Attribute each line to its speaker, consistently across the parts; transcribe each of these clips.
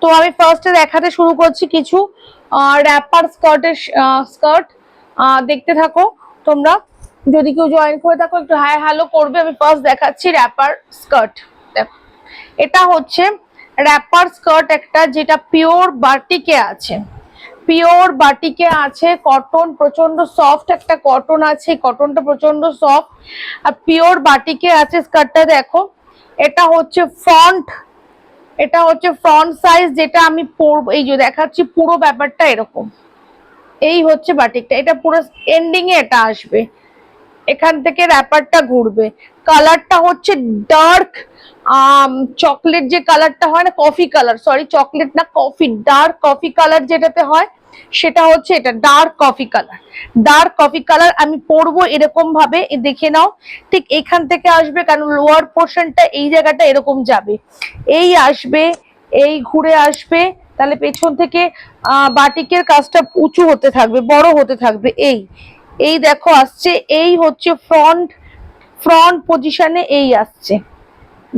Speaker 1: তো আমি ফার্স্টে দেখাতে শুরু করছি কিছু র‍্যাপার স্কার্টের স্কার্ট। দেখতে থাকো তোমরা, যদি কেউ জয়েন করে থাকো একটু হাই হ্যালো করবে। আমি ফার্স্ট দেখাচ্ছি র‍্যাপার স্কার্ট। দেখো এটা হচ্ছে র‍্যাপার স্কার্ট একটা, যেটা পিওর বাটিকে আছে, পিওর বাটিকে আছে, কটন প্রচন্ড সফট একটা কটন আছে, কটনটা প্রচন্ড সফট আর পিওর বাটিকে আছে স্কার্টটা। দেখো এটা হচ্ছে ফ্রন্ট, এটা হচ্ছে ফ্রন্ট সাইজ, যেটা আমি পরবো। এই যে দেখাচ্ছি পুরো ব্যাপারটা এরকম, এই হচ্ছে বাটিকটা, এটা পুরো এন্ডিং এ এটা আসবে, এখান থেকে র‍্যাপারটা ঘুরবে। কালারটা হচ্ছে ডার্ক চকলেট, যে কালারটা হয় না কফি কালার, সরি চকলেট না কফি, ডার্ক কফি কালার যেটাতে হয় সেটা হচ্ছে এটা, dark coffee colour. Dark coffee colour আমি পরবো এরকম ভাবে, দেখে নাও ঠিক এখান থেকে আসবে, কারণ লোয়ার পোর্শনটা এই জায়গাটা এরকম যাবে, এই আসবে, এই ঘুরে আসবে, তাহলে পেছন থেকে বাটিকের কাজটা উঁচু হতে থাকবে, বড় হতে থাকবে। এই দেখো আসছে, এই হচ্ছে ফ্রন্ট, ফ্রন্ট পজিশনে এই আসছে,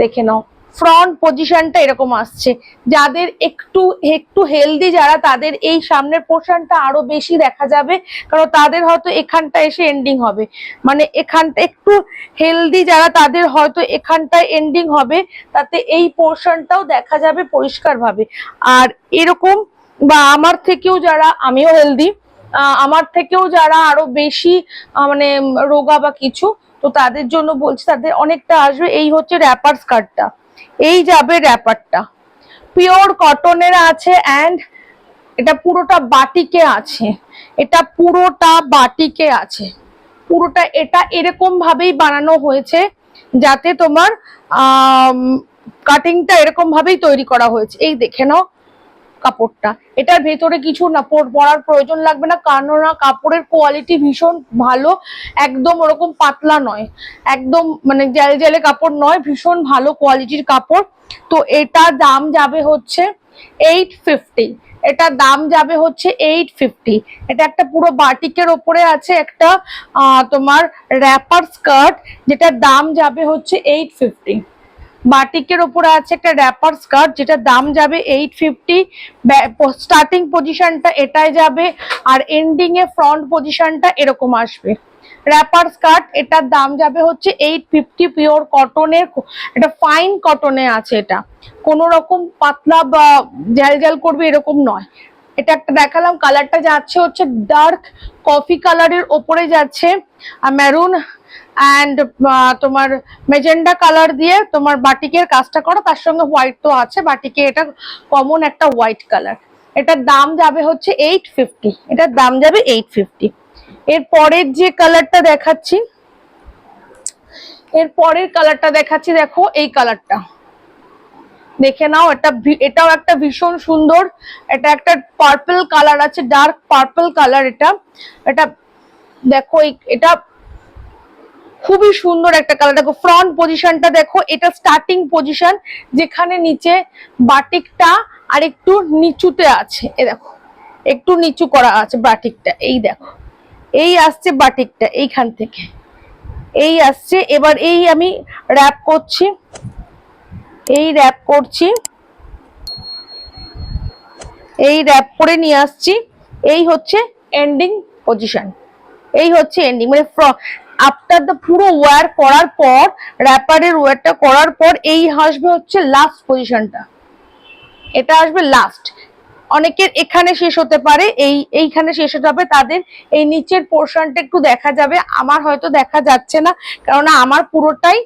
Speaker 1: দেখে নাও ফ্রন্ট পজিশনটা এরকম আসছে। যাদের একটু একটু হেলদি যারা, তাদের এই সামনের পোর্শনটা আরো বেশি দেখা যাবে, কারণ তাদের হয়তো এখানটা এসে এন্ডিং হবে, মানে এখানটা একটু হেলদি যারা তাদের হয়তো এখানটায় এন্ডিং হবে, তাতে এই পোর্শনটাও দেখা যাবে পরিষ্কার ভাবে। আর এরকম বা আমার থেকেও যারা, আমিও হেলদি, আমার থেকেও যারা আরো বেশি মানে রোগা বা কিছু, তো তাদের জন্য বলছি, তাদের অনেকটা আসবে। এই হচ্ছে র‍্যাপার স্কার্টটা, এই যাবে র‍্যাপারটা, পিওর কটনের আছে অ্যান্ড এটা পুরোটা বাটিকে আছে, এটা পুরোটা বাটিকে আছে, পুরোটা এটা এরকম ভাবেই বানানো হয়েছে, যাতে তোমার কাটিংটা এরকম ভাবেই তৈরি করা হয়েছে। এই দেখে নাও কাপড়টা, এটার ভেতরে কিছু না পরার প্রয়োজন লাগবে না, কেননা কাপড়ের কোয়ালিটি ভীষণ ভালো, একদম ওরকম পাতলা নয়, একদম মানে জেলে কাপড় নয়, ভীষণ ভালো কোয়ালিটির কাপড়। তো এটা দাম যাবে হচ্ছে 850, এটা দাম যাবে হচ্ছে 850। এটা একটা পুরো বাটিকের ওপরে আছে একটা তোমার র‍্যাপার স্কার্ট, যেটার দাম যাবে হচ্ছে 850। বাটিকের উপরে আছে একটা র‍্যাপার স্কার্ট, যেটা দাম যাবে 850। স্টার্টিং পজিশনটা এটাই যাবে, আর এন্ডিং এ ফ্রন্ট পজিশনটা এরকম আসবে। র‍্যাপার স্কার্ট এটার দাম যাবে হচ্ছে 850, পিওর কটনের, এটা ফাইন কটনে আছে, এটা কোনো রকম পাতলা বা জ্যাল করবে এরকম নয়। এটা একটা দেখালাম, কালারটা যাচ্ছে হচ্ছে ডার্ক কফি কালারের ওপরে যাচ্ছে, আর মেরুন অ্যান্ড তোমার মেজেন্ডা কালার দিয়ে তোমার বাটিকের কাজটা করা, তার সঙ্গে হোয়াইট তো আছে, বাটিকে এটা কমন একটা হোয়াইট কালার। এটার দাম যাবে হচ্ছে 850, এটার দাম যাবে 850। এর পরের যে কালারটা দেখাচ্ছি, এর পরের কালারটা দেখাচ্ছি, দেখো এই কালারটা দেখে নাও, এটাও একটা ভীষণ সুন্দর, এটা একটা পার্পল কালার আছে, ডার্ক পার্পল কালার। এটা দেখো, এটা খুবই সুন্দর একটা কালার। দেখো ফ্রন্ট পজিশনটা দেখো, এটা স্টার্টিং পজিশন, যেখানে নিচে বাটিকটা আর একটু নিচুতে আছে, এ দেখো একটু নিচু করা আছে বাটিকটা, এই দেখো এই আসছে বাটিকটা এইখান থেকে, এই আসছে। এবার এই আমি র‍্যাপ করছি, এই র‍্যাপ করছি, এই র‍্যাপ করে নিয়ে আসছি, এই হচ্ছে এন্ডিং পজিশন, এই হচ্ছে এন্ডিং, মানে আফটার দ্য পুরো ওয়্যার করার পর, র‍্যাপারের ওয়্যারটা করার পর এই আসবে হচ্ছে লাস্ট পজিশনটা, এটা আসবে লাস্ট। অনেকের এখানে শেষ হতে পারে, এইখানে শেষ হতে হবে, তাদের এই নিচের পোর্শনটা একটু দেখা যাবে, আমার হয়তো দেখা যাচ্ছে না, কারণ আমার পুরোটাই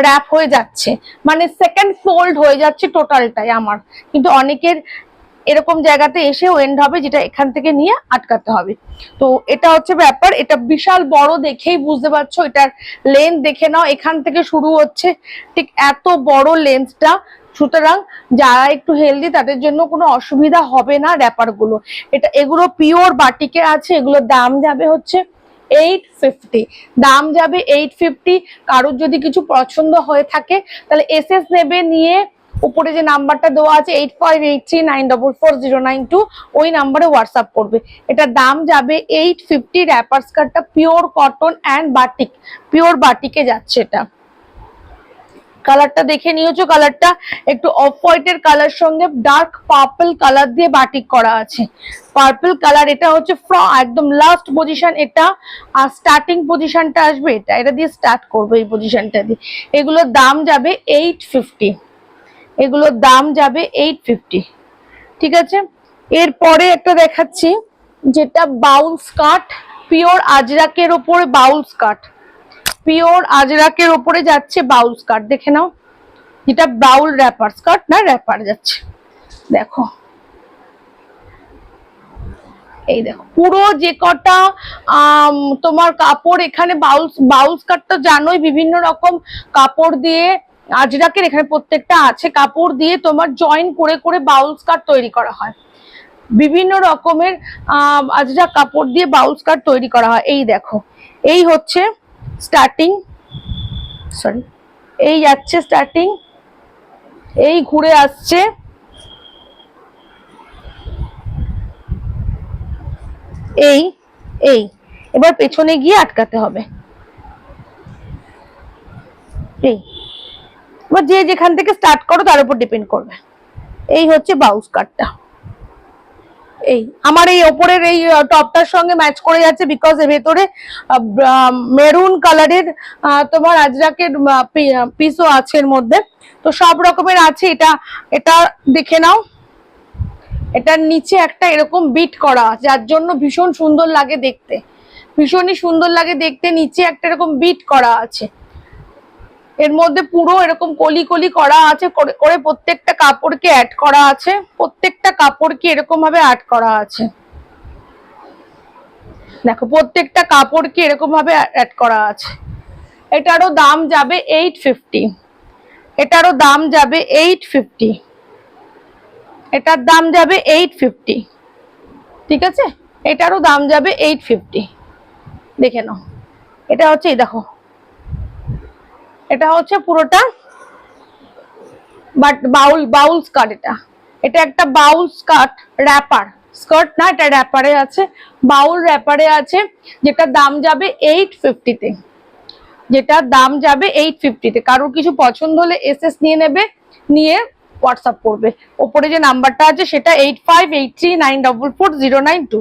Speaker 1: র‍্যাপ হয়ে যাচ্ছে, মানে সেকেন্ড ফোল্ড হয়ে যাচ্ছে টোটালটাই আমার, কিন্তু অনেকের এরকম জায়গাতে এসেও এন্ড হবে, যেটা এখান থেকে নিয়ে আটকাতে হবে। তো এটা হচ্ছে ব্যাপার, এটা বিশাল বড়, দেখেই বুঝতে পারছো, এটার লেন্থ দেখে নাও, এখান থেকে শুরু হচ্ছে, ঠিক এত বড় লেন্থটা। সুতরাং যারা একটু হেলদি তাদের জন্য কোনো অসুবিধা হবে না র‍্যাপার গুলো। এগুলো পিওর বাটিকে আছে, এগুলোর দাম যাবে হচ্ছে 850, দাম যাবে 850। কারোর যদি কিছু পছন্দ হয়ে থাকে তাহলে এসএস নেবে, নিয়ে উপরে যে নাম্বারটা দেওয়া আছে 8583944092, ওই নাম্বারে হোয়াটসঅ্যাপ করবে। এটার দাম যাবে 850। র‍্যাপার স্কার্টটা pure cotton and batik, pure বাটিকে যাচ্ছে এটা। কালারটা দেখে নিয়েছো, কালারটা একটু অফ হোয়াইটের কালার সঙ্গে ডার্ক পার্পল কালার দিয়ে বাটিক করা আছে। পার্পল কালার, এটা হচ্ছে একদম লাস্ট পজিশন এটা, আর স্টার্টিং পজিশনটা আসবে এটা, এটা দিয়ে স্টার্ট করবো এই পজিশনটা দিয়ে। এগুলোর দাম যাবে 850, এগুলোর দাম যাবে 850, ঠিক আছে। এরপরে একটা দেখাচ্ছি যেটা বাউল স্কার্ট, পিওর আজরাকের ওপরে বাউল স্কার্ট, পিওর আজরাকের ওপরে যাচ্ছে বাউল স্কার্ট, দেখে নাও। যেটা বাউল র্যাপার স্কার্ট না, র্যাপার যাচ্ছে, দেখো এই দেখো পুরো যে কটা তোমার কাপড় এখানে বাউল স্কার্ট তো জানোই বিভিন্ন রকম কাপড় দিয়ে আজরাকের এখানে প্রত্যেকটা আছে, কাপড় দিয়ে তোমার জয়েন করে করে বাউল স্কার্ট তৈরি করা হয়, বিভিন্ন রকমের আজরাক কাপড় দিয়ে বাউল স্কার্ট তৈরি করা হয়। এই দেখো এই হচ্ছে স্টার্টিং, সরি এই যাচ্ছে স্টার্টিং, এই ঘুরে আসছে, এই এই এবার পেছনে গিয়ে আটকাতে হবে, এই এবার যে যেখান থেকে স্টার্ট করো তার উপর ডিপেন্ড করবে। এই হচ্ছে বাউল স্কার্টটা, এই আমার এই ওপরের এই টপটার সঙ্গে ম্যাচ করে যাচ্ছে, বিকজ এর ভেতরে মেরুন কালারের তোমার আজরাকের পিসও আছে এর মধ্যে, তো সব রকমের আছে। এটা এটা দেখে নাও, এটার নিচে একটা এরকম বিট করা, যার জন্য ভীষণ সুন্দর লাগে দেখতে, ভীষণই সুন্দর লাগে দেখতে। নিচে একটা এরকম বিট করা আছে, এর মধ্যে পুরো এরকম কলি কলি করা আছে, করে প্রত্যেকটা কাপড়কে অ্যাড করা আছে, প্রত্যেকটা কাপড়কে এরকম ভাবে অ্যাড করা আছে, দেখো প্রত্যেকটা কাপড়কে এরকম ভাবে অ্যাড করা আছে। এটারও দাম যাবে 850, এটারও দাম যাবে 850, এটার দাম যাবে 850, ঠিক আছে, এটারও দাম যাবে 850, দেখে নাও। এটা হচ্ছে এই দেখো, এটা হচ্ছে পুরোটা বাট বাউল স্কার্ট, এটা একটা বাউল স্কার্ট, র্যাপার স্কার্ট না, এটা র্যাপারে আছে, বাউল র্যাপারে আছে, যেটার দাম যাবে 850 তে, যেটার দাম যাবে 850 তে। কারোর কিছু পছন্দ হলে এসএস নিয়ে নেবে, নিয়ে হোয়াটসঅ্যাপ করবে, ওপরে যে নাম্বারটা আছে সেটা 8583944092।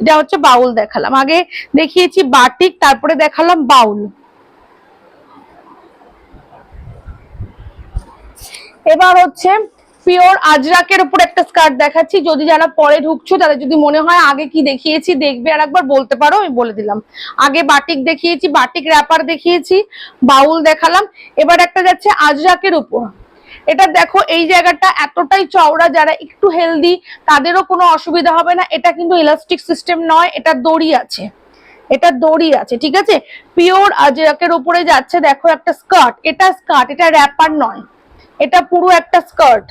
Speaker 1: এটা হচ্ছে বাউল দেখালাম, আগে দেখিয়েছি বাটিক, তারপরে দেখালাম বাউল। এবার হচ্ছে পিওর আজরাকের উপর একটা স্কার্ট দেখাচ্ছি, যদি যারা পরে ঢুকছো তাদের যদি মনে হয় আগে কি দেখিয়েছি দেখবে আর একবার বলতে পারো, আমি বলে দিলাম। আগে বাটিক দেখিয়েছি, বাটিক র্যাপার দেখিয়েছি, বাউল দেখালাম, এবার একটা যাচ্ছে আজরাকের উপর। এটা দেখো এই জায়গাটা এতটাই চওড়া, যারা একটু হেলদি তাদেরও কোনো অসুবিধা হবে না। এটা কিন্তু ইলাস্টিক সিস্টেম নয়, এটা দড়ি আছে, এটা দড়ি আছে, ঠিক আছে। পিওর আজরাকের উপরে যাচ্ছে, দেখো একটা স্কার্ট, এটা স্কার্ট, এটা র্যাপার নয়, এটা পুরো একটা স্কার্ট,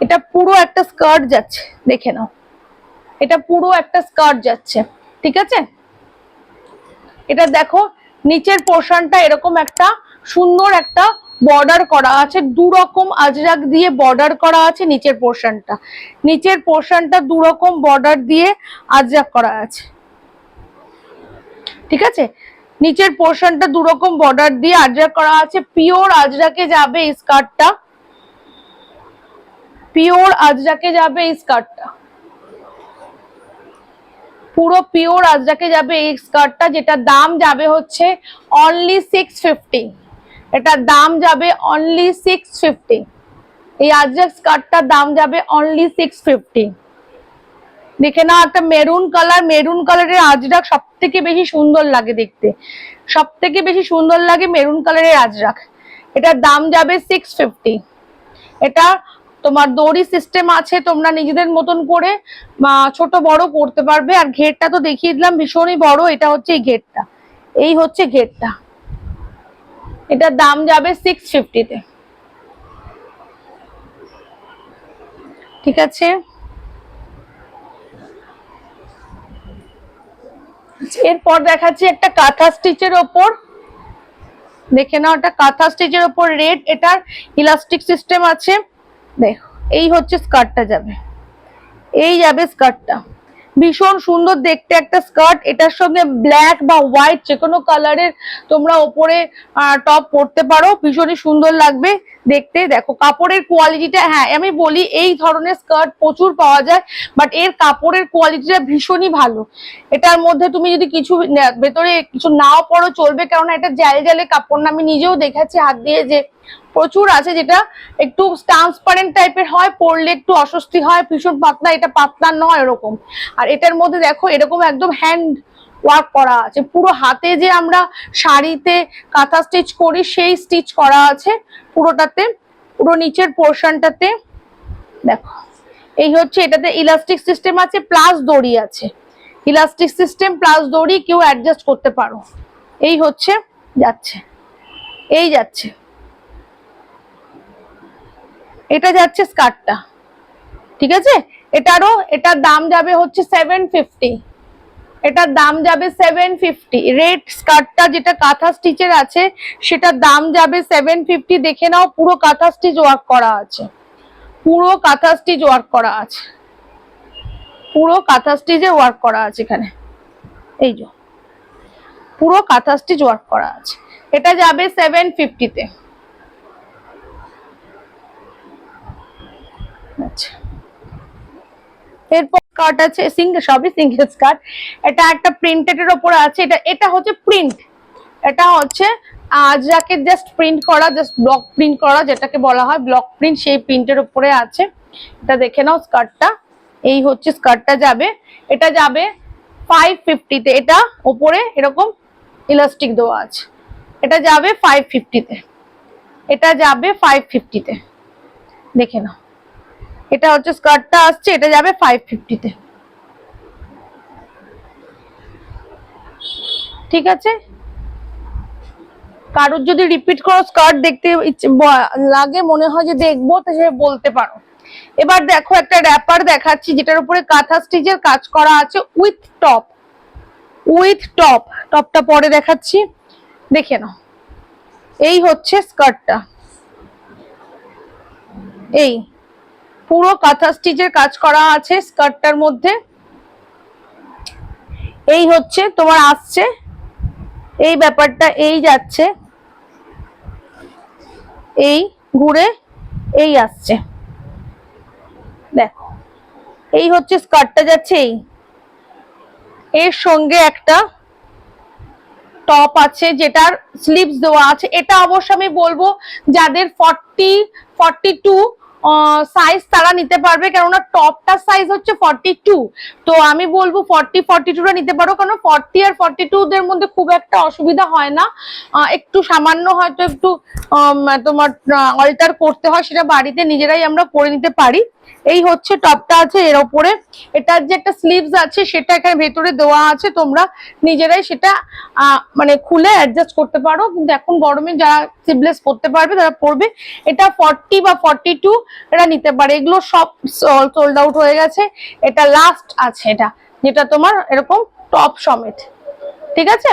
Speaker 1: এটা পুরো একটা স্কার্ট যাচ্ছে, দেখে নাও, এটা পুরো একটা স্কার্ট যাচ্ছে, ঠিক আছে। এটা দেখো নিচের পোর্শনটা এরকম একটা সুন্দর একটা বর্ডার করা আছে, দু রকম আজরাক দিয়ে বর্ডার করা আছে নিচের পোর্শনটা, নিচের পোর্শনটা দু রকম বর্ডার দিয়ে আজরাক করা আছে, ঠিক আছে। নিচের পোর্শনটা দু রকম বর্ডার দিয়ে আজরাক করা আছে, পিওর আজরাকে যাবে এই স্কার্টটা, পিওর আজরাকে যাবে এই স্কার্টটা, পুরো পিওর আজরাকে যাবে এই স্কার্টটা, যেটা দাম যাবে হচ্ছে অনলি 650, এটার দাম যাবে অনলি 650, এই আজরাক স্কার্টটার দাম যাবে অনলি 650। দেখে না, একটা মেরুন কালার, মেরুন কালারের আজরাক সব থেকে বেশি সুন্দর লাগে দেখতে, সব থেকে বেশি সুন্দর লাগে মেরুন কালারের আজরাক, এটার দাম যাবে 650। এটা তোমার দড়ি সিস্টেম আছে, তোমরা নিজেদের মতন করে ছোট বড় করতে পারবে। আর ঘেরটা তো দেখিয়ে দিলাম ভীষণই বড়, এটা হচ্ছে এই ঘেরটা, এই হচ্ছে ঘেরটা, এটার দাম যাবে 650 তে, ঠিক আছে। এরপর দেখাচ্ছি একটা কাঁথা স্টিচের ওপর, দেখে নাও, এটা কাঁথা স্টিচের ওপর রেড, এটার ইলাস্টিক সিস্টেম আছে, দেখো এই হচ্ছে স্কার্টটা যাবে, এই যাবে স্কার্টটা, ভীষণ সুন্দর দেখতে একটা স্কার্ট, এটার সঙ্গে ব্ল্যাক বা হোয়াইট যে কোনো কালারের তোমরা ওপরে টপ পরতে পারো, ভীষণই সুন্দর লাগবে দেখতে। দেখো কাপড়ের কোয়ালিটিটা, হ্যাঁ আমি বলি এই ধরনের স্কার্ট প্রচুর পাওয়া যায়, বাট এর কাপড়ের কোয়ালিটিটা ভীষণই ভালো। এটার মধ্যে তুমি যদি কিছু ভেতরে কিছু নাও পরো চলবে, কারণ এটা জাল জালে কাপড় না, আমি নিজেও দেখেছি হাত দিয়ে যে প্রচুর আছে যেটা একটু ট্রান্সপারেন্ট টাইপের হয়, পরলে একটু অস্বস্তি হয়, ভীষণ পাতলা, এটা পাতলা নয় এরকম। আর এটার মধ্যে দেখো এরকম একদম হ্যান্ড ওয়ার্ক করা আছে, পুরো হাতে যে আমরা শাড়িতে কাঁথা স্টিচ করি সেই স্টিচ করা আছে পুরোটাতে, পুরো নিচের পোর্শনটাতে। দেখো এই হচ্ছে, এটাতে ইলাস্টিক সিস্টেম আছে প্লাস দড়ি আছে, ইলাস্টিক সিস্টেম প্লাস দড়ি, কেউ অ্যাডজাস্ট করতে পারো। এই হচ্ছে যাচ্ছে, এই যাচ্ছে, এটা যাচ্ছে স্কার্টটা, ঠিক আছে। এটার দাম যাবে হচ্ছে 750, এটার দাম যাবে 750। রেড স্কার্টটা যেটা কাঁথা স্টিচের আছে সেটার দাম যাবে 750। দেখে নাও পুরো কাঁথা স্টিচ ওয়ার্ক করা আছে, পুরো কাঁথা স্টিচ ওয়ার্ক করা আছে, পুরো কাঁথা স্টিচে ওয়ার্ক করা আছে এখানে, এই যে পুরো কাঁথা স্টিচ ওয়ার্ক করা আছে। এটা যাবে 750-তে। আচ্ছা, এরপর স্কার্ট আছে, সবই সিঙ্গেল স্কার্ট। এটা একটা প্রিন্টেড এর উপরে আছে, এটা হচ্ছে প্রিন্ট, এটা হচ্ছে যাকে জাস্ট প্রিন্ট করা, জাস্ট ব্লক প্রিন্ট করা যেটাকে বলা হয় ব্লক প্রিন্ট, সেই প্রিন্টের উপরে আছে। এটা দেখে নাও স্কার্টটা, এই হচ্ছে স্কার্টটা যাবে, এটা যাবে 550-তে। এটা উপরে এরকম ইলাস্টিক দেওয়া আছে, এটা যাবে 550-তে, এটা যাবে 550-তে। দেখে নাও, এটা হচ্ছে স্কার্টটা আসছে, এটা যাবে 550-তে, ঠিক আছে। কারোর যদি রিপিট করো স্কার্ট দেখতে লাগে, মনে হয় যে দেখবো, তো সে বলতে পারো। এবার দেখো একটা র‍্যাপার দেখাচ্ছি যেটার উপরে কাঁথা স্টিচের কাজ করা আছে উইথ টপ, উইথ টপ, টপটা পরে দেখাচ্ছি, দেখে নাও। এই হচ্ছে স্কার্টটা, এই পুরো কাঁথা স্টিচের কাজ করা আছে স্কার্টটার মধ্যে। এই হচ্ছে তোমার আসছে এই ব্যাপারটা, এই যাচ্ছে, এই ঘুরে এই আসছে, দেখো এই হচ্ছে স্কার্টটা যাচ্ছে, এই এর সঙ্গে একটা টপ আছে যেটার স্লিভস দেওয়া আছে। এটা অবশ্য আমি বলবো যাদের 40-42 সাইজ তারা নিতে পারবে, কেননা টপটার সাইজ হচ্ছে 42, তো আমি বলবো 40-42টা নিতে পারো, কারণ 40 আর 42 মধ্যে খুব একটা অসুবিধা হয় না, একটু সামান্য হয়তো একটু তোমার অল্টার করতে হয়, সেটা বাড়িতে নিজেরাই আমরা করে নিতে পারি। এই হচ্ছে টপটা আছে এর উপরে, এটার যে একটা স্লিভস আছে সেটা এখানে ভেতরে দেওয়া আছে, তোমরা নিজেরাই সেটা মানে খুলে অ্যাডজাস্ট করতে পারো, কিন্তু এখন গরমে যারা স্লিভলেস পরতে পারবে তারা পরবে। এটা 40 বা 42 এটা নিতে পারে, এগুলো সব সোল্ড আউট হয়ে গেছে, এটা লাস্ট আছে, এটা যেটা তোমার এরকম টপ সমেত, ঠিক আছে।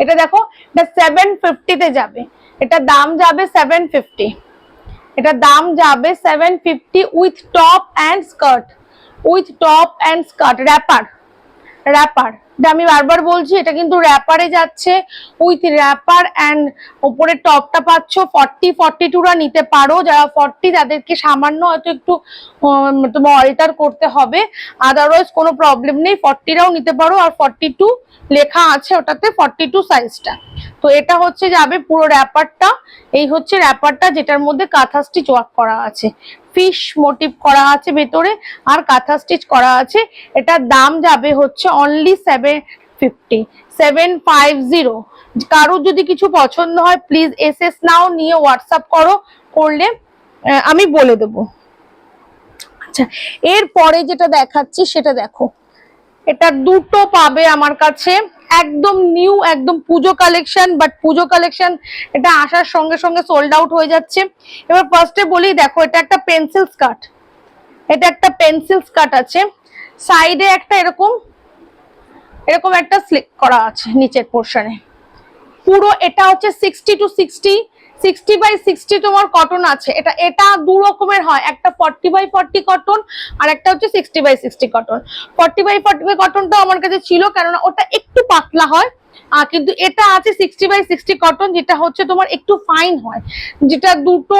Speaker 1: এটা দেখো, এটা 750-তে যাবে, এটা দাম যাবে 750, এটা দাম যাবে 750 with top and skirt, with top and skirt, wrapper, wrapper, আমি বারবার বলছি এটা কিন্তু র‍্যাপারে যাচ্ছে, উইথ র‍্যাপার অ্যান্ড উপরে টপটা পাচ্ছ। 40-42রা নিতে পারো, যারা 40 তাদেরকে সামান্য হয়তো একটু তোমার অল্টার করতে হবে, আদারওয়াইজ কোনো প্রবলেম নেই, 40রাও নিতে পারো। আর 42 লেখা আছে ওটাতে, 42 সাইজটা। তো এটা হচ্ছে যাবে পুরো র‍্যাপারটা, এই হচ্ছে র‍্যাপারটা যেটার মধ্যে কাঁথা স্টিচ ওয়ার্ক করা আছে, ফিশ মোটিভ করা আছে ভেতরে আর কাঁথা স্টিচ করা আছে। এটার দাম যাবে হচ্ছে অনলি 750। কারোর যদি কিছু পছন্দ হয় প্লিজ এসএস নাও, নিয়ে হোয়াটসঅ্যাপ করো, করলে আমি বলে দেবো। আচ্ছা, এরপরে যেটা দেখাচ্ছি সেটা দেখো, এটা দুটো পাবে আমার কাছে, একদম নিউ, একদম পুজো কালেকশন, বাট পুজো কালেকশন এটা আসার সঙ্গে সঙ্গে সোল্ড আউট হয়ে যাচ্ছে। এবার ফার্স্টে বলি, দেখো এটা একটা পেন্সিল স্কার্ট, এটা একটা পেন্সিল স্কার্ট আছে, সাইডে একটা এরকম এরকম একটা স্লিপ করা আছে নিচের পোর্শনে, পুরো এটা হচ্ছে 60 to 60 60/60 তোমার কটন আছে। এটা এটা দু রকমের হয়, একটা 40/40 কটন আর একটা হচ্ছে 60/60 কটন। 40/40 কটনটা আমার কাছে ছিল, কেননা ওটা একটু পাতলা হয়। কিন্তু এটা আছে 60/60 কটন, যেটা হচ্ছে তোমার একটু ফাইন হয়, যেটা দুটো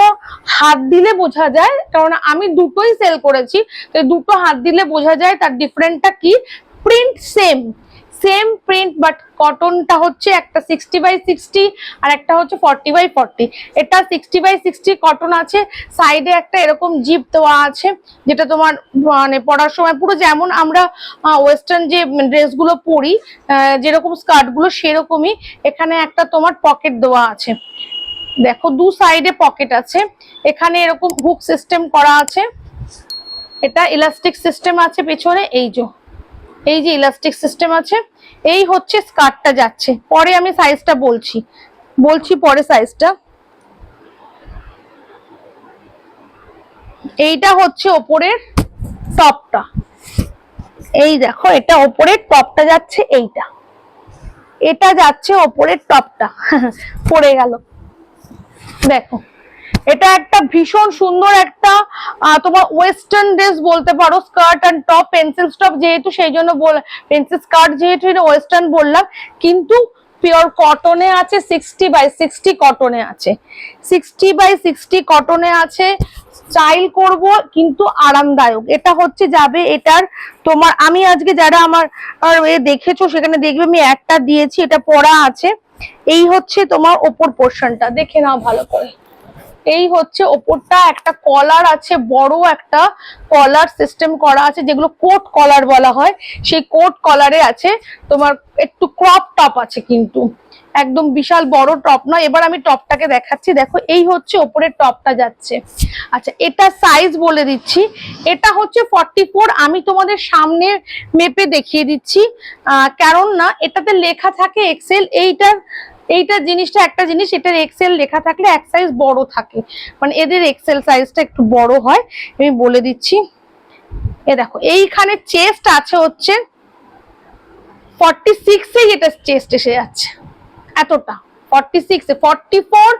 Speaker 1: হাত দিলে বোঝা যায়, কারণ আমি দুটোই সেল করেছি, তো দুটো হাত দিলে বোঝা যায় তার ডিফারেন্টটা কি। Print same, same print, but কটনটা হচ্ছে একটা 60/60 আর একটা হচ্ছে 40/40। এটা 60/60 কটন আছে, সাইডে একটা এরকম জিপ দেওয়া আছে, যেটা তোমার মানে পরার সময় পুরো যেমন আমরা ওয়েস্টার্ন যে ড্রেসগুলো পরি, যেরকম স্কার্ট গুলো সেরকমই এখানে একটা তোমার পকেট দেওয়া আছে। দেখো দু সাইডে পকেট আছে, এখানে এরকম হুক সিস্টেম করা আছে, এটা ইলাস্টিক সিস্টেম আছে পেছনে, এই যে ইলাস্টিক সিস্টেম আছে। এই হচ্ছে স্কার্টটা যাচ্ছে, পরে আমি সাইজটা বলছি পরে সাইজটা। এইটা হচ্ছে ওপরের টপটা, এই দেখো এটা ওপরের টপটা যাচ্ছে, এটা যাচ্ছে ওপরের টপটা পড়ে গেল। দেখো এটা একটা ভীষণ সুন্দর একটা তোমার ওয়েস্টার্ন ড্রেস বলতে পারো, skirt and top, pencil stop যেহেতু সেই জন্য পেন্সিল স্কার্ট যেহেতু এটা ওয়েস্টার্ন বললাম, কিন্তু পিওর কটনে আছে, 60/60 কটনে আছে, 60/60 কটনে আছে। স্টাইল করব কিন্তু আরামদায়ক, এটা হচ্ছে যাবে এটার তোমার, আমি আজকে যারা আমার দেখেছো সেখানে দেখবে আমি একটা দিয়েছি, এটা পরা আছে। এই হচ্ছে তোমার ওপর পোর্শনটা, দেখে নাও ভালো করে। এই হচ্ছে ওপরটা, একটা কলার আছে, বড় একটা কলার সিস্টেম করা আছে, যেগুলো কোট কলার বলা হয়, সেই কোট কলারে আছে তোমার একটু ক্রপ টপ আছে, কিন্তু একদম বিশাল বড় টপ নয়। এবার আমি টপটাকে দেখাচ্ছি, দেখো এই হচ্ছে ওপরের টপটা যাচ্ছে। আচ্ছা এটা সাইজ বলে দিচ্ছি, এটা হচ্ছে 44, আমি তোমাদের সামনে মেপে দেখিয়ে দিচ্ছি, কারণ না এটাতে লেখা থাকে এক্সেল, এইটা জিনিসটা একটা জিনিস, এটার এক্সেল লেখা থাকলে এক সাইজ বড় থাকে, মানে এদের এক্সেল সাইজটা একটু বড় হয়, আমি বলে দিচ্ছি। এ দেখো এইখানে চেস্ট আছে হচ্ছে 46, এটা চেস্ট এসে যাচ্ছে এতটা, 46 44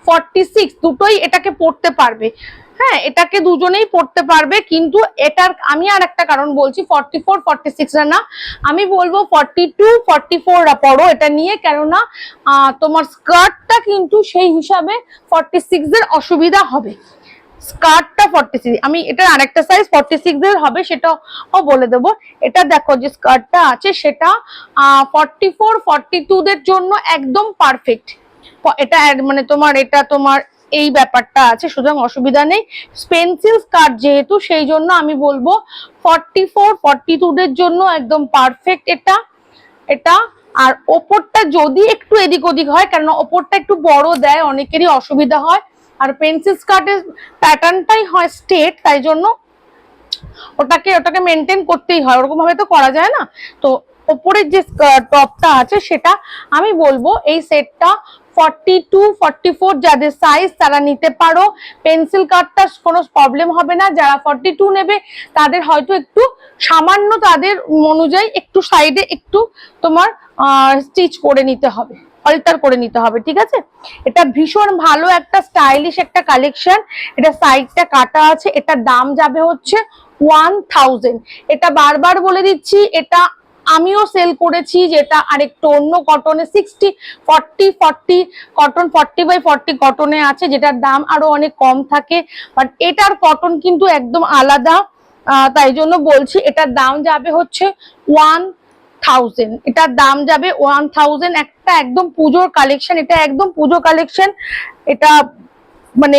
Speaker 1: 46 দুটোই এটাকে পড়তে পারবে। হ্যাঁ এটাকে দুজনেই পড়তে পারবে, কিন্তু এটার আমি আর একটা কারণ বলছি, 44 46 না, আমি বলবো 42 44 পড়ো এটা নিয়ে, কেননা তোমার স্কার্টটা কিন্তু সেই হিসাবে 46 এর অসুবিধা হবে। স্কার্টটা 46, আমি এটার আরেকটা সাইজ 46 এর হবে, সেটাও বলে দেবো। এটা দেখো যে স্কার্টটা আছে সেটা 44 42 দের জন্য একদম পারফেক্ট, এটা মানে তোমার এটা তোমার এই ব্যাপারটা আছে, সুতরাং অসুবিধা নেই। পেন্সিল স্কার্ট যেহেতু, সেই জন্য আমি বলবো 44 42 দের জন্য একদম পারফেক্ট এটা। আর ওপরটা যদি একটু এদিক ওদিক হয়, কারণ ওপরটা একটু বড় দেয়, অনেকেরই অসুবিধা হয়, আর পেন্সিল স্কার্টের প্যাটার্নটাই হয় স্ট্রেট, তাই জন্য ওটাকে মেনটেন করতেই হয়, ওরকম ভাবে তো করা যায় না। তো ওপরের যে টপটা আছে সেটা আমি বলবো এই সেটটা 42 44 যাদের সাইজ তারা নিতে পারো, পেন্সিল কাটটা কোনো প্রবলেম হবে না। যারা 42 নেবে তাদের হয়তো একটু সামান্য তাদের অনুযায়ী একটু সাইডে একটু তোমার স্টিচ করে নিতে হবে, অল্টার করে নিতে হবে, ঠিক আছে। এটা ভীষণ ভালো একটা স্টাইলিশ একটা কালেকশন, এটা সাইডটা কাটা আছে, এটার দাম যাবে হচ্ছে 1000। এটা বারবার বলে দিচ্ছি, এটা আমিও সেল করেছি, যেটা আরেকটু অন্য কটনে 60 40 40 কটন 40/40 কটনে আছে, যেটার দাম আরো অনেক কম থাকে, বাট এটার কটন কিন্তু একদম আলাদা, তাই জন্য বলছি এটার দাম যাবে হচ্ছে 1000, এটার দাম যাবে 1000। একটা একদম পুজোর কালেকশন, এটা একদম পুজো কালেকশন, এটা মানে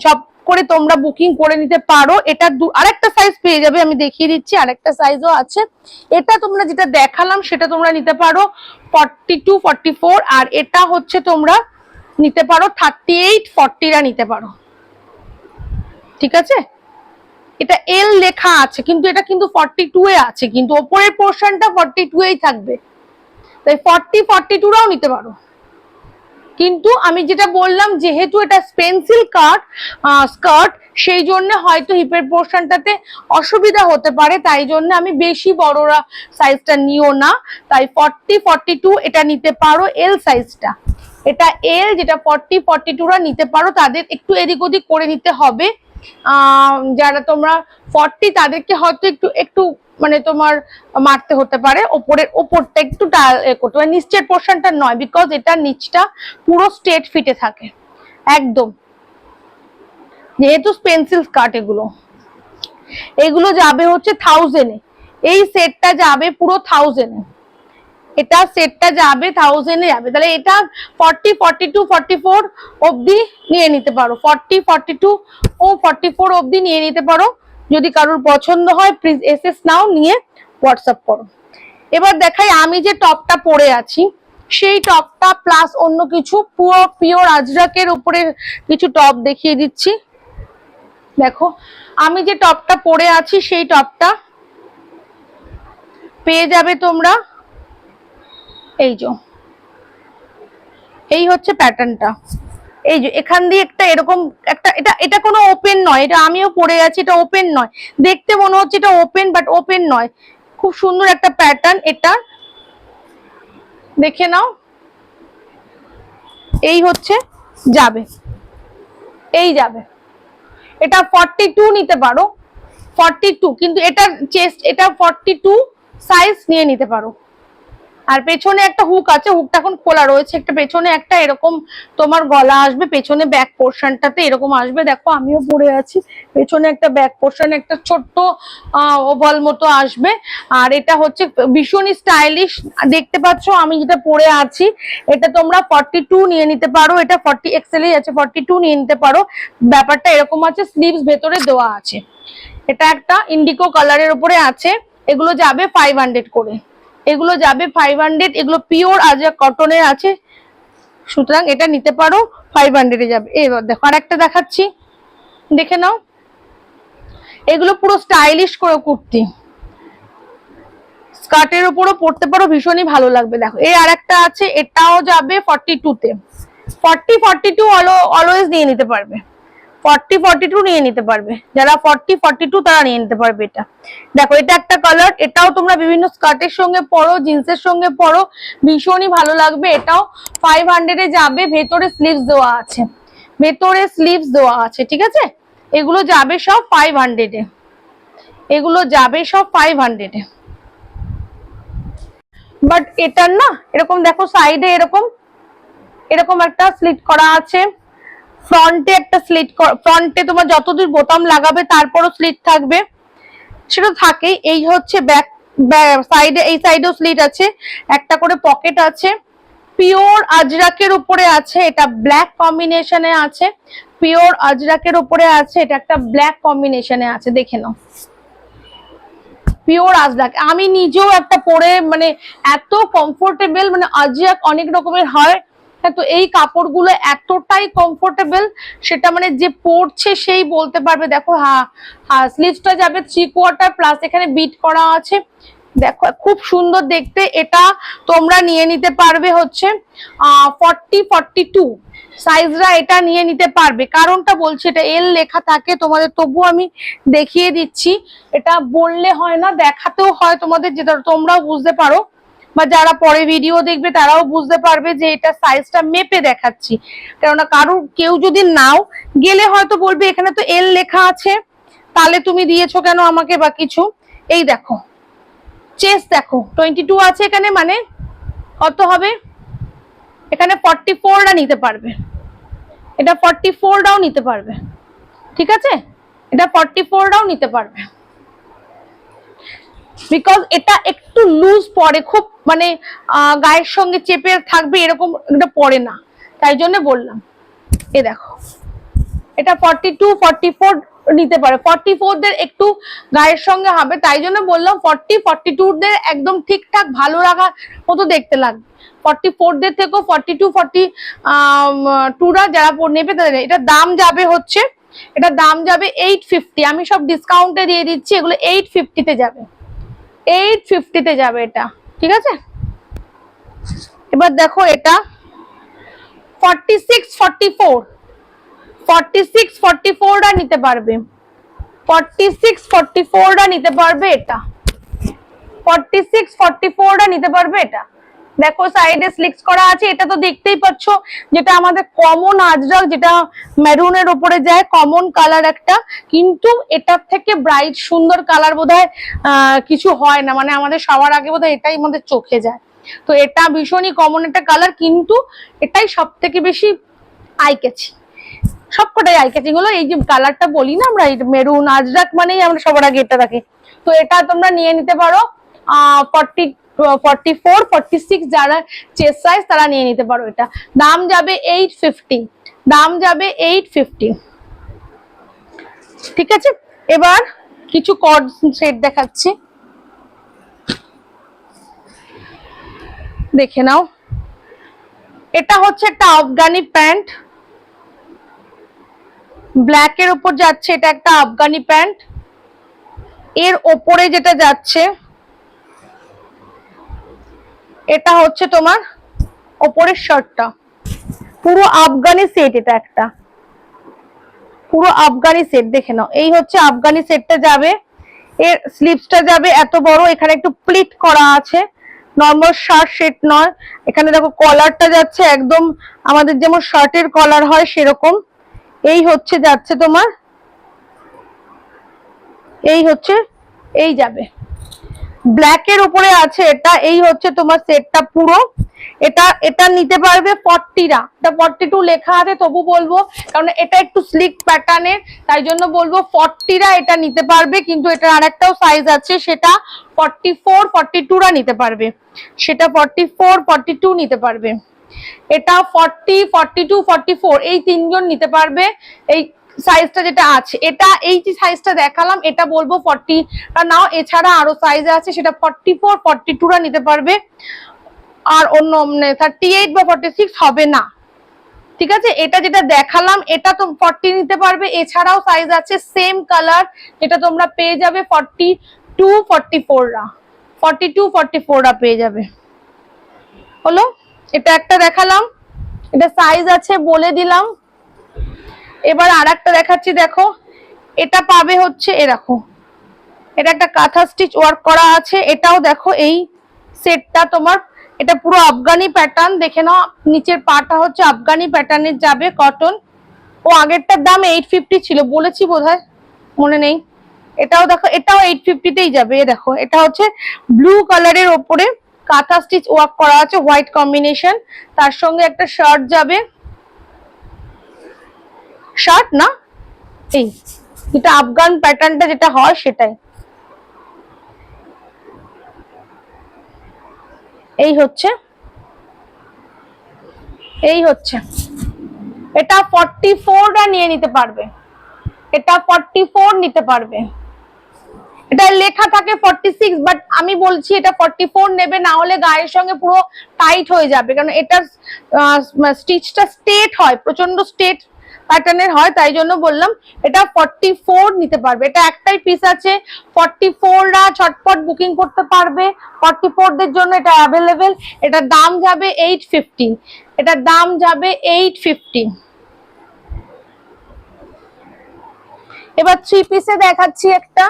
Speaker 1: ঝপ করে তোমরা বুকিং করে নিতে পারো। এটা আরেকটা সাইজ পেয়ে যাবে, আমি দেখিয়ে দিচ্ছি, আরেকটা সাইজও আছে। এটা তোমরা যেটা দেখালাম সেটা তোমরা নিতে পারো 42 44, আর এটা হচ্ছে তোমরা নিতে পারো 38 40 নিতে পারো, ঠিক আছে। এটা এল লেখা আছে, কিন্তু এটা কিন্তু 42 এ আছে, কিন্তু ওপরের পোর্শনটা 42 এই থাকবে, তাই 40 42 নিতে পারো। কিন্তু আমি যেটা বললাম, যেহেতু এটা পেন্সিল কাট স্কার্ট, সেই জন্য হয়তো হিপের পোর্শনটাতে অসুবিধা হতে পারে, তাই জন্য আমি বেশি বড়রা সাইজটা নিও না। তাই 40-42 এটা নিতে পারো এল সাইজটা, এটা এল, যেটা 40-42রা নিতে পারো। তাদের একটু এদিক ওদিক করে নিতে হবে। যারা তোমরা 40 তাদেরকে হয়তো একটু একটু মানে তোমার মারতে হতে পারে, ওপরটা একটু করতে পারে, নিচের পোর্শনটা নয়, বিকজ এটা নিচটা পুরো স্ট্রেট ফিটে থাকে একদম, যেহেতু পেন্সিল স্কার্ট। এগুলো যাবে হচ্ছে 1000 এ, এই সেটটা যাবে পুরো 1000 এ, এটা সেটটা যাবে 1000 এ যাবে। তাহলে এটা 40-42-44 অবধি নিয়ে নিতে পারো, 40-42 ও 44 অবধি নিয়ে নিতে পারো। যদি কারোর পছন্দ হয় প্লিজ এসএস নাও, নিয়ে হোয়াটসঅ্যাপ করো। এবার দেখাই আমি যে টপটা পরে আছি সেই টপটা প্লাস অন্য কিছু পুরো পিওর আজরাকের উপরে কিছু টপ দেখিয়ে দিচ্ছি। দেখো আমি যে টপটা পরে আছি সেই টপটা পেয়ে যাবে তোমরা, এই যে এই হচ্ছে প্যাটার্নটা, এই যে এখান দিয়ে একটা এরকম একটা, এটা কোনো ওপেন নয়, এটা আমিও পরে আছি, এটা ওপেন নয়, দেখতে মনে হচ্ছে এটা ওপেন বাট ওপেন নয়। খুব সুন্দর একটা প্যাটার্ন, এটা দেখে নাও। এই হচ্ছে যাবে, এই যাবে, এটা 42 নিতে পারো, 42, কিন্তু এটা চেস্ট, এটা 42 সাইজ নিয়ে নিতে পারো। আর পেছনে একটা হুক আছে, হুকটা এখন খোলা রয়েছে, একটা পেছনে একটা এরকম তোমার গলা আসবে, পেছনে ব্যাক পোর্শনটাতে এরকম আসবে। দেখো আমিও পরে আছি, পেছনে একটা ব্যাক পোর্শন একটা ছোট্ট ওভাল মতো আসবে। আর এটা হচ্ছে ভীষণই স্টাইলিশ, দেখতে পাচ্ছ আমি যেটা পরে আছি, এটা তোমরা 42 নিয়ে নিতে পারো, এটা 40 XL আছে, 42 নিয়ে নিতে পারো। ব্যাপারটা এরকম আছে, স্লিভস ভেতরে দেওয়া আছে, এটা একটা ইন্ডিগো কালারের উপরে আছে। এগুলো যাবে 500 করে, এগুলো যাবে 500, এগুলো পিওর আজরাক কটনের আছে, সুতরাং এটা নিতে পারো, 500 এ যাবে। এবার দেখো আর একটা দেখাচ্ছি, দেখে নাও। এগুলো পুরো স্টাইলিশ করে কুর্তি, স্কার্টের উপরও পরতে পারো, ভীষণই ভালো লাগবে। দেখো এই আর একটা আছে, এটাও যাবে 42 তে, 40-42 অলওয়েজ নিয়ে নিতে পারবে, 40-42 নিয়ে নিতে পারবে, যারা 40-42 তারা নিয়ে নিতে পারবে। এটা দেখো, এটা একটা কালার, এটাও তোমরা বিভিন্ন স্কার্টের সঙ্গে পরো, জিন্সের সঙ্গে পরো, ভীষণই ভালো লাগবে। এটাও 500 এ যাবে, ভেতরে স্লিভস দেওয়া আছে, ভেতরে স্লিভস দেওয়া আছে, ঠিক আছে। এগুলো যাবে সব 500 এ, এগুলো যাবে সব 500 এ। বাট এটার না এরকম দেখো সাইডে এরকম এরকম একটা স্লিট করা আছে, ফ্রন্টে একটা স্লিট, ফ্রন্টে তোমার যতদূর বোতাম লাগাবে তারপরও স্লিট থাকবে, সেটা থাকেই। এই হচ্ছে ব্যাক সাইডে, এই সাইডেও স্লিট আছে, একটা করে পকেট আছে, পিওর আজরাকের উপরে আছে, এটা ব্ল্যাক কম্বিনেশনে আছে, পিওর আজরাকের উপরে আছে, এটা একটা ব্ল্যাক কম্বিনেশনে আছে, দেখে নাও। পিওর আজরাক, আমি নিজেও একটা পরে মানে এত কমফোর্টেবল, মানে আজরাক অনেক রকমের হয়, তো এই কাপড়গুলো এতটাই কমফোর্টেবল, সেটা মানে যে পরছে সেই বলতে পারবে। দেখো হ্যাঁ, স্লিভসটা যাবে 3/4 প্লাস এখানে বিট করা আছে, দেখো খুব সুন্দর দেখতে। এটা তোমরা নিয়ে নিতে পারবে হচ্ছে 40-42 সাইজরা, এটা নিয়ে নিতে পারবে। কারণটা বলছি, এটা এল লেখা থাকে তোমাদের, তবু আমি দেখিয়ে দিচ্ছি, এটা বললে হয় না, দেখাতেও হয় তোমাদের, যেটা তোমরাও বুঝতে পারো, বা যারা পরে ভিডিও দেখবে তারাও বুঝতে পারবে যে এটা সাইজটা মেপে দেখাচ্ছি। কেননা কেউ যদি নাও গেলে হয়তো বলবে এখানে তো এল লেখা আছে, তাহলে তুমি দিয়েছো কেন আমাকে বা কিছু। এই দেখো চেস্ট দেখো 22 আছে এখানে, মানে কত হবে, এখানে 44টা নিতে পারবে, এটা 44টাও নিতে পারবে, ঠিক আছে, এটা 44টাও নিতে পারবে, বিকজ এটা একটু লুজ পড়ে, খুব মানে গায়ের সঙ্গে চেপে থাকবে এরকম এটা পড়ে না, তাই জন্য বললাম। এ দেখো এটা 42-44 নিতে পারে, 44 দের একটু গায়ের সঙ্গে হবে, তাই জন্য বললাম 40-42 দের একদম ঠিকঠাক ভালো রাখার মতো দেখতে লাগবে। 44 দের থেকেও 42-42রা যারা নেবে তাদের, এটা দাম যাবে হচ্ছে, এটা দাম যাবে 850, আমি সব ডিসকাউন্টে দিয়ে দিচ্ছি, এগুলো 850 তে যাবে, 850 তে যাবে এটা, ঠিক আছে। এবার দেখো এটা 46-44, 46 44টা নিতে পারবে, 46 44টা নিতে পারবে, এটা 46 44টা নিতে পারবে। এটা দেখো সাইডে স্লিক্স করা আছে, এটা তো দেখতেই পাচ্ছ যেটা আমাদের কমন আজরাক, যেটা মেরুনের উপরে যায়, কমন কালার একটা, কিন্তু এটার থেকে ব্রাইট সুন্দর কালার বোধহয় কিছু হয় না, মানে আমাদের সবার আগে বোধহয় এটাই আমাদের চোখে যায়। তো এটা ভীষণই কমন একটা কালার, কিন্তু এটাই সব থেকে বেশি আই ক্যাচিং, সবকটাই আই ক্যাচিং হলো এই যে কালারটা বলি না আমরা, মেরুন আজরাক মানেই আমরা সবার আগে এটা রাখি। তো এটা তোমরা নিয়ে নিতে পারো 44 46 যারা চেস্ট সাইজ তারা নিয়ে নিতে পারো। এটা দাম যাবে 850, দাম যাবে 850। ঠিক আছে, এবার কিছু কর্ড সেট দেখাচ্ছি, দেখে নাও। এটা হচ্ছে একটা আফগানি প্যান্ট, ব্ল্যাক এর উপর যাচ্ছে, এটা একটা আফগানি প্যান্ট। এর ওপরে যেটা যাচ্ছে এটা হচ্ছে তোমার ওপরের শার্টটা, পুরো আফগানি সেট, এটা একটা পুরো আফগানি সেট, দেখে নাও। এই হচ্ছে আফগানি সেটটা যাবে, এর স্লিভসটা যাবে এত বড়, এখানে একটু প্লিট করা আছে, নর্মাল শার্ট সেট নয়। এখানে দেখো কলারটা যাচ্ছে একদম আমাদের যেমন শার্টের কলার হয় সেরকম। এই হচ্ছে যাচ্ছে তোমার, এই হচ্ছে, এই যাবে ব্ল্যাক এর উপরে আছে এটা। এই হচ্ছে তোমার সেটটা পুরো। এটা নিতে পারবে 40টা, এটা 42 লেখা আছে তবু বলবো, কারণ এটা একটু স্লিক প্যাটার্নের, তাই জন্য বলবো 40টা এটা নিতে পারবে। কিন্তু এটা আরেকটাও সাইজ আছে, সেটা 44 42রা নিতে পারবে, সেটা 44 42 নিতে পারবে। এটা 40 42 44 এই তিনজন নিতে পারবে। এই সাইজটা যেটা আছে, এটা এই যে সাইজটা দেখালাম এটা বলবো 40 নাও, এছাড়া আরো সাইজ আছে, সেটা 44 42রা নিতে পারবে, আর অন্য 38 বা 46 হবে না। ঠিক আছে, এটা যেটা দেখালাম এটা তো 40 নিতে পারবে, এছাড়াও সাইজ আছে সেম কালার, যেটা তোমরা পেয়ে যাবে 42 44রা, 42 44রা পেয়ে যাবে। হলো, এটা একটা দেখালাম, এটা সাইজ আছে বলে দিলাম। এবার আর একটা দেখাচ্ছি, দেখো এটা পাবে হচ্ছে এরকম, এটা একটা কাঁথা স্টিচ ওয়ার্ক করা আছে, এটাও দেখো এই সেটটা তোমার, এটা পুরো আফগানি প্যাটার্ন, দেখে নাও। নিচের পাটা হচ্ছে আফগানি প্যাটার্নের যাবে, কটন। ও আগেরটার দাম 850 ছিল বলেছি বোধহয়, মনে নেই। এটাও দেখো, এটাও 850তেই যাবে। দেখো এটা হচ্ছে ব্লু কালারের ওপরে কাঁথা স্টিচ ওয়ার্ক করা আছে, হোয়াইট কম্বিনেশন, তার সঙ্গে একটা শার্ট যাবে, শার্ট না, এই যেটা আফগান প্যাটার্নটা যেটা হয় সেটাই। এই হচ্ছে, এই হচ্ছে এটা 44টা নিয়ে নিতে পারবে, এটা 44 নিতে পারবে। এটা লেখা থাকে 46, বাট আমি বলছি এটা 44 নেবে, না হলে গায়ের সঙ্গে পুরো টাইট হয়ে যাবে, কারণ এটার স্টিচটা স্ট্রেট হয়, প্রচন্ড স্ট্রেট প্যাটার্নের হয়, তাই জন্য বললাম এটা 44 নিতে পারবে। এটা একটাই পিস আছে, 44রা ঝটপট বুকিং করতে পারবে, 44 দের জন্য এটা অ্যাভেলেবেল। এটার দাম যাবে 850, এটার দাম যাবে 850। এবার 3 পিসে দেখাচ্ছি একটা,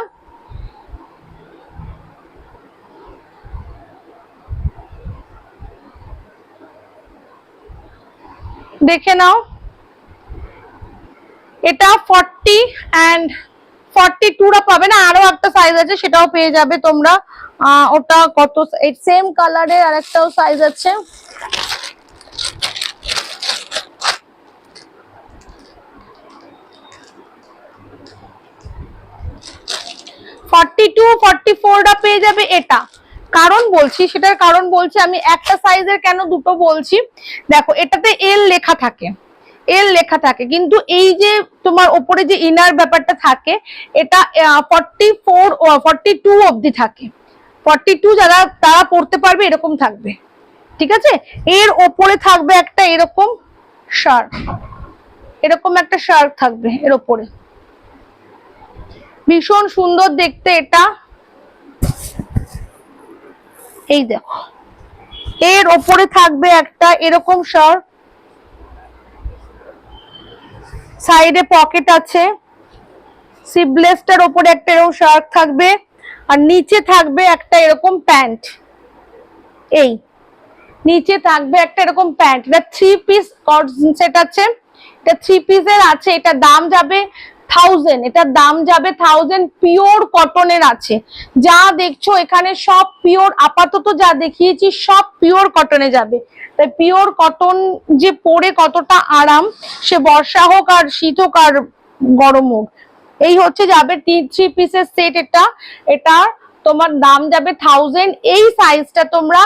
Speaker 1: দেখে নাও। এটা 40 and 42রা পাবে না, আরো একটা সাইজ আছে সেটাও পেয়ে যাবে তোমরা। ওটা কত, এই সেম কালারের আরেকটাও সাইজ আছে, (42 44টা পেয়ে যাবে। এটা কারণ বলছি, সেটার কারণ বলছি আমি, একটা সাইজের কেন দুটো বলছি, দেখো এটাতে এল লেখা থাকে, এল লেখা থাকে, কিন্তু এই যে তোমার উপরে যে ইনার ব্যাপারটা থাকে এটা 44 ও 42 অবধি থাকে, 42 যারা তারা পড়তে পারবে এরকম থাকবে। ঠিক আছে, এর ওপরে থাকবে একটা এরকম শার্ট, এরকম একটা শার্ট থাকবে এর ওপরে, ভীষণ সুন্দর দেখতে এটা। এই দেখো এর ওপরে থাকবে একটা এরকম শার্ট, সাইডে পকেট আছে, সিবলেসটার ওপরে একটা এরকম শার্ট থাকবে, আর নিচে থাকবে একটা এরকম প্যান্ট। এই নিচে থাকবে একটা এরকম প্যান্ট। এটা 3 পিস সেট আছে, এটা 3 পিসের আছে। এটা দাম যাবে 1000, এটার দাম যাবে 1000। পিওর কটনের আছে, যা দেখছো এখানে সব পিওর, আপাতত যা দেখিয়েছি সব পিওর কটনে যাবে। তাই পিওর কটন যে পরে কতটা আরাম, সে বর্ষা হোক আর শীত হোক আর গরম হোক। এই হচ্ছে যাবে 3 পিসের সেট। এটা তোমার দাম যাবে 1000। এই সাইজটা তোমরা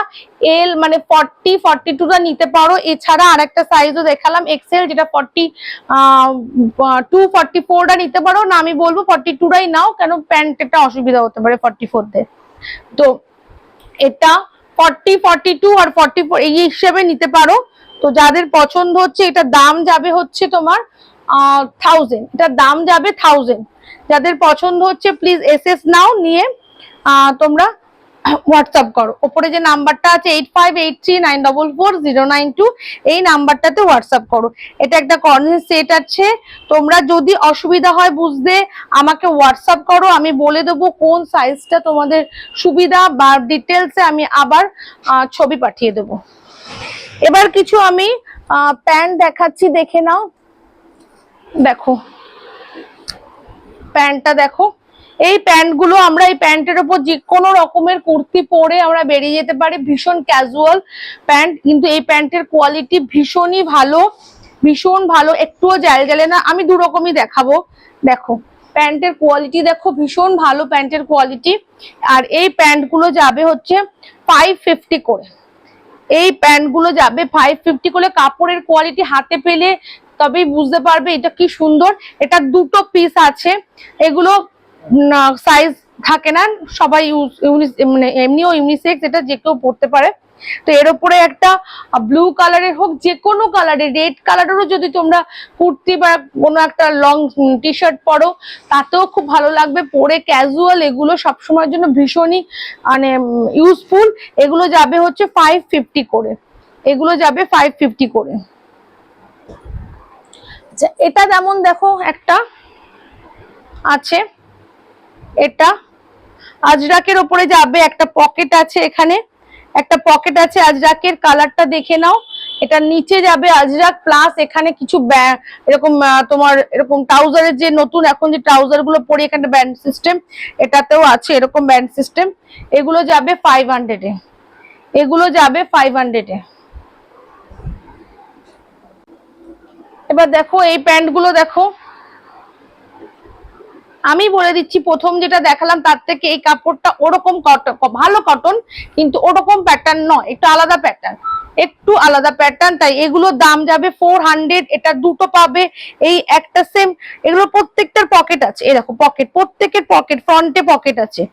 Speaker 1: এল মানে 40 42টা নিতে পারো। এছাড়া আরেকটা সাইজও দেখালাম এক্সেল, যেটা 42 44টা নিতে পারো না, আমি বলবো 42টাই নাও, কেন প্যান্টটা অসুবিধা হতে পারে 44 তে। তো এটা 40 42 আর 44 এই হিসেবে নিতে পারো। তো যাদের পছন্দ হচ্ছে, এটা দাম যাবে হচ্ছে তোমার 1000, এটার দাম যাবে 1000। যাদের পছন্দ হচ্ছে প্লিজ এসএস নাও, নিয়ে তোমরা হোয়াটসঅ্যাপ করো। উপরে যে নাম্বারটা আছে 8583944092, এই নাম্বারটাতে হোয়াটসঅ্যাপ করো। এটা একটা কর্নার সেট আছে, তোমরা যদি অসুবিধা হয় বুঝতে আমাকে হোয়াটসঅ্যাপ করো, আমি বলে দেবো কোন সাইজটা তোমাদের সুবিধা, বা ডিটেলসে আমি আবার ছবি পাঠিয়ে দেবো। এবার কিছু আমি প্যান্ট দেখাচ্ছি, দেখে নাও। দেখো প্যান্টটা দেখো, এই প্যান্টগুলো আমরা এই প্যান্টের উপর যে কোনো রকমের কুর্তি পরে আমরা বেরিয়ে যেতে পারি, ভীষণ ক্যাজুয়াল প্যান্ট। কিন্তু এই প্যান্টের কোয়ালিটি ভীষণই ভালো, ভীষণ ভালো, একটুও জ্যালজ্যালে না। আমি দু রকমই দেখাবো। দেখো প্যান্টের কোয়ালিটি দেখো, ভীষণ ভালো প্যান্টের কোয়ালিটি। আর এই প্যান্টগুলো যাবে হচ্ছে 550 করে। এই প্যান্টগুলো যাবে 550 করে। কাপড়ের কোয়ালিটি হাতে পেলে তবেই বুঝতে পারবে এটা কি সুন্দর। এটা দুটো পিস আছে, এগুলো সাইজ থাকে না, সবাই মানে এমনিও ইউনিসেক্স, এটা যে কেউ পরতে পারে। তো এর উপরে একটা ব্লু কালারের হোক, যে কোনো কালারের, রেড কালারেরও যদি তোমরা কুর্তি বা কোনো একটা লং টি শার্ট পরো, তাতেও খুব ভালো লাগবে পরে। ক্যাজুয়াল, এগুলো সবসময়ের জন্য ভীষণই মানে ইউজফুল। এগুলো যাবে হচ্ছে 550 করে, এগুলো যাবে 550 করে। আচ্ছা, এটা যেমন দেখো একটা আছে, এটা আজরাকের উপরে যাবে, একটা পকেট আছে, এখানে একটা পকেট আছে আজরাকের, কালারটা দেখে নাও। এটা নিচে যাবে আজরাক প্লাস এখানে কিছু এরকম তোমার এরকম ট্রাউজারের যে নতুন এখন যে ট্রাউজার গুলো পরে এখানে ব্যান্ড সিস্টেম, এটাতেও আছে এরকম ব্যান্ড সিস্টেম। এগুলো যাবে 500 এ, এগুলো যাবে 500 এ। এবার দেখো এই প্যান্ট গুলো দেখো, আমি বলে দিচ্ছি, প্রথম যেটা দেখালাম তার থেকে এই কাপড়টা ওরকম কটন, ভালো কটন, কিন্তু ওরকম প্যাটার্ন নয়, একটু আলাদা প্যাটার্ন, একটু আলাদা প্যাটার্ন। তাই এগুলোর দাম যাবে 400। এটা দুটো পাবে, এই একটা সেম। এগুলো প্রত্যেকটার পকেট আছে, এই দেখো পকেট, প্রত্যেকের পকেট, ফ্রন্টে পকেট আছে।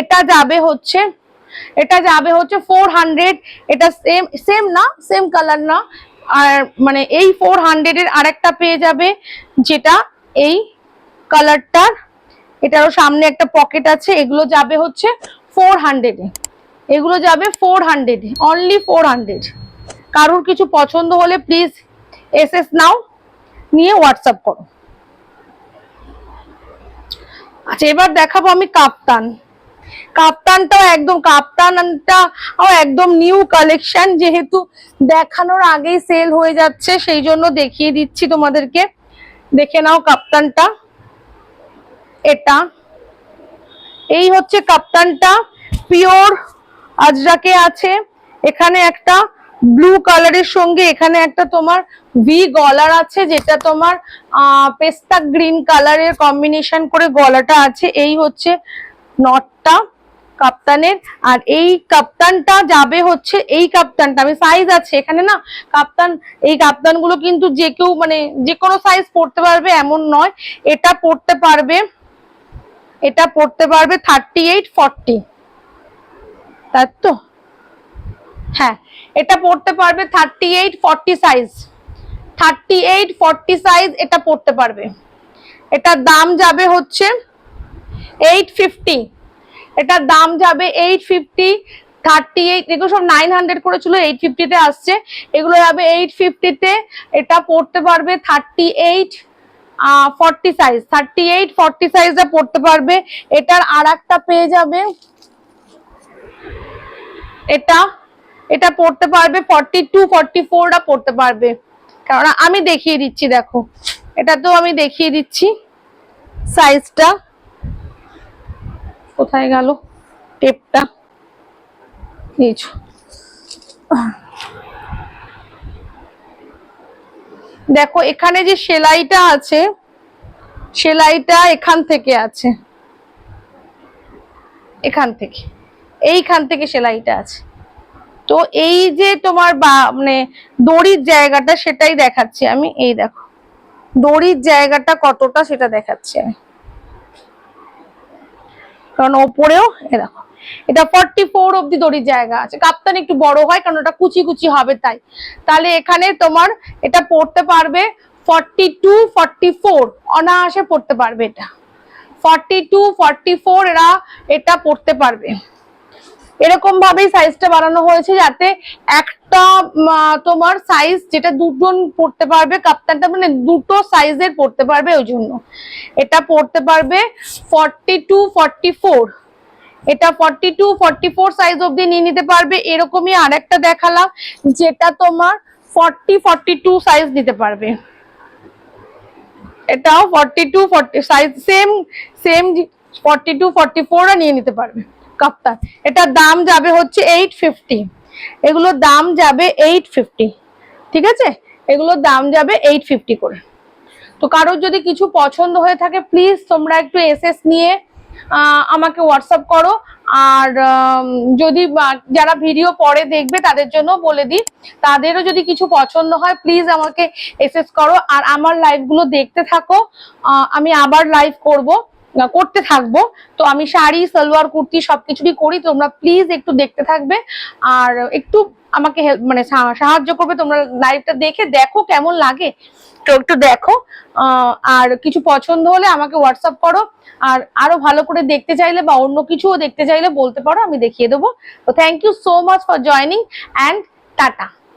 Speaker 1: এটা যাবে হচ্ছে 400। এটা সেম সেম না, সেম কালার না। আর মানে এই 400 এর আরেকটা পেয়ে যাবে, যেটা এই কালারটার, এটারও সামনে একটা পকেট আছে। এগুলো যাবে হচ্ছে 400 এ, এগুলো যাবে 400 এ, অনলি 400। কারোর কিছু পছন্দ হলে প্লিজ এসএস নাও, নিয়ে হোয়াটসঅ্যাপ করো। আচ্ছা, এবার দেখাবো আমি কাপ্তান। কাপ্তানটাও একদম, কাপ্তানটাও একদম নিউ কালেকশন, যেহেতু দেখানোর আগেই সেল হয়ে যাচ্ছে সেই জন্য দেখিয়ে দিচ্ছি তোমাদেরকে। দেখে নাও কাপ্তানটা, এটা এই হচ্ছে কাপ্তানটা, পিওর আজরাকে আছে। এখানে একটা ব্লু কালারের সঙ্গে এখানে একটা তোমার ভি গলার আছে, যেটা তোমার পেস্তা গ্রিন কালারের কম্বিনেশন করে গলাটা আছে। এই হচ্ছে নটটা কাপ্তানের। আর এই কাপ্তানটা যাবে হচ্ছে, এই কাপ্তানটা আমি সাইজ আছে এখানে না কাপ্তান, এই কাপ্তান গুলো কিন্তু যে কেউ মানে যে কোনো সাইজ পড়তে পারবে এমন নয়। এটা পড়তে পারবে, এটা পড়তে পারবে 38 40, তাই তো? হ্যাঁ, এটা পড়তে পারবে 38 40 সাইজ, 38 40 সাইজ এটা পড়তে পারবে। এটার দাম যাবে হচ্ছে 850, এটার দাম যাবে 850। 38 এগুলো সব 900 করে ছিল, 850 তে আসছে। এগুলো যাবে 850 তে। এটা পড়তে পারবে 38 40 সাইজ, 38 40 সাইজটা পড়তে পারবে। এটার আর একটা পেয়ে যাবে, এটা পড়তে পারবে 42 44টা পড়তে পারবে। কারণ আমি দেখিয়ে দিচ্ছি, দেখো এটা তো আমি দেখিয়ে দিচ্ছি সাইজটা। কোথায় গেল টেপটা? দেখো এখানে যে সেলাইটা আছে, সেলাইটা এখান থেকে আছে, এইখান থেকে সেলাইটা আছে। তো এই যে তোমার মানে দড়ির জায়গাটা সেটাই দেখাচ্ছি আমি। এই দেখো দড়ির জায়গাটা কতটা সেটা দেখাচ্ছি আমি, কারণ ওপরেও দেখো এটা 44 অব্দি দড়ির জায়গা আছে। কাপ্তান একটু বড় হয় কারণ ওটা কুচি কুচি হবে তাই। তাহলে এখানে তোমার এটা পড়তে পারবে 42 44, অনায়াসে পড়তে পারবে। এটা 42 44 এরা এটা পড়তে পারবে। এরকম ভাবেই সাইজটা বানানো হয়েছে যাতে একটা তোমার সাইজ যেটা দুজন পড়তে পারবে, কাপ্তানটা মানে দুটো সাইজের পড়তে পারবে, ওই জন্য এটা পড়তে পারবে 42 44। এটা 42 44 সাইজ অবধি নিয়ে নিতে পারবে। এরকমই আরেকটা দেখালাম যেটা তোমার 40 42 সাইজ নিতে পারবে। এটাও 42 40 সাইজ, সেম 42 44 নিয়ে নিতে পারবে কাপ্তান। এটার দাম যাবে হচ্ছে 850। এগুলোর দাম যাবে 850, ঠিক আছে? এগুলোর দাম যাবে 850 করে। তো কারোর যদি কিছু পছন্দ হয়ে থাকে প্লিজ তোমরা একটু এসএস নিয়ে আমাকে হোয়াটসঅ্যাপ করো। আর যদি যারা ভিডিও পরে দেখবে তাদের জন্য বলে দিই, তাদেরও যদি কিছু পছন্দ হয় প্লিজ আমাকে এসএস করো। আর আমার লাইভগুলো দেখতে থাকো, আমি আবার লাইভ করতে থাকবো। তো আমি শাড়ি সালোয়ার কুর্তি সবকিছুই করি, তোমরা প্লিজ একটু দেখতে থাকবে আর একটু আমাকে মানে সাহায্য করবে। তোমরা লাইভটা দেখো কেমন লাগে তো একটু দেখো। আর কিছু পছন্দ হলে আমাকে হোয়াটসঅ্যাপ করো। আর আরো ভালো করে দেখতে চাইলে বা অন্য কিছুও দেখতে চাইলে বলতে পারো, আমি দেখিয়ে দেবো। তো thank you so much for joining and tata.